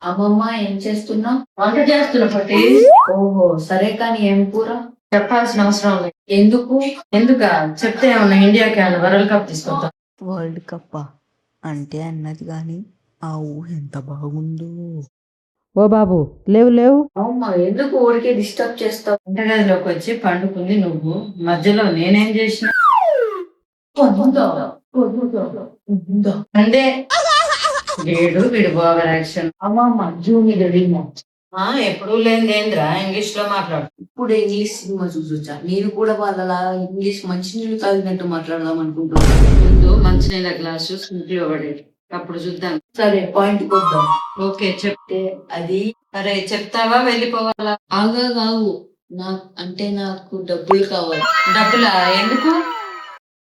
అమ్మమ్మ ఏం చేస్తున్నావు? వంట చేస్తున్న పట్టి. ఓహో సరే, కానీ ఏం కూర? చెప్పాల్సిన అవసరం లేదు. ఎందుకు? ఎందుకా చెప్తే ఏమన్నా ఇండియాకి ఏమన్నా వరల్డ్ కప్ తీసుకొద్దాం. వరల్డ్ కప్ అంటే అన్నది కానీ ఆ ఊహ ఎంత బాగుందో. ఓ బాబు, లేవు లేవు. అమ్మమ్మ ఎందుకు ఊరికే డిస్టర్బ్ చేస్తావు? వంటగదిలోకి వచ్చి పండుకుంది నువ్వు, మధ్యలో నేనేం చేసిన? అందే వీడు ఓవర్ యాక్షన్. అమ్మమ్మ జూని గడిమో ఎప్పుడు లేనిదేంద్రా ఇంగ్లీష్ లో మాట్లాడు. ఇప్పుడు ఇంగ్లీష్ సినిమా చూసొచ్చా. నేను కూడా వాళ్ళలా ఇంగ్లీష్ మంచినీళ్ళు తాగినట్టు మాట్లాడదాం అనుకుంటున్నా. ముందు మంచినీళ్ళ గ్లాసు సింక్లో పడేది, అప్పుడు చూద్దాం. సరే, పాయింట్ కొద్దాం. ఓకే చెప్తే అది అరే చెప్తావా వెళ్ళిపోవాలా? ఆగాగు. నాకు డబ్బులు కావాలి. డబ్బులా? ఎందుకు?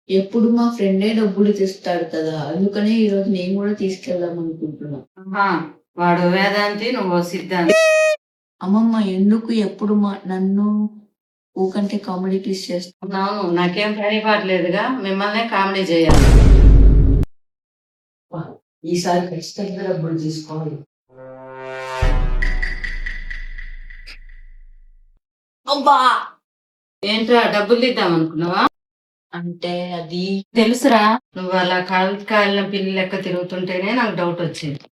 ఎప్పుడు మా ఫ్రెండే డబ్బులు తెస్తాడు కదా, అందుకనే ఈ రోజు నేను కూడా తీసుకెళ్దాం అనుకుంటున్నా. వాడు వేదాంతి, నువ్వు సిద్ధాంతి. అమ్మమ్మ ఎందుకు ఎప్పుడు నన్ను ఊకంటే కామెడీ పీస్ చేస్తాను? అవును, నాకేం పని పాటలేదుగా, మిమ్మల్నే కామెడీ చేయాలి. ఈసారి ఖచ్చితంగా డబ్బులు తీసుకోవాలి. అబ్బా, ఏంట్రా డబ్బులు ఇద్దాం అనుకున్నావా? అంటే అది తెలుసురా, నువ్వు అలా కాలిన పిల్లి లెక్క తిరుగుతుంటేనే నాకు డౌట్ వచ్చింది.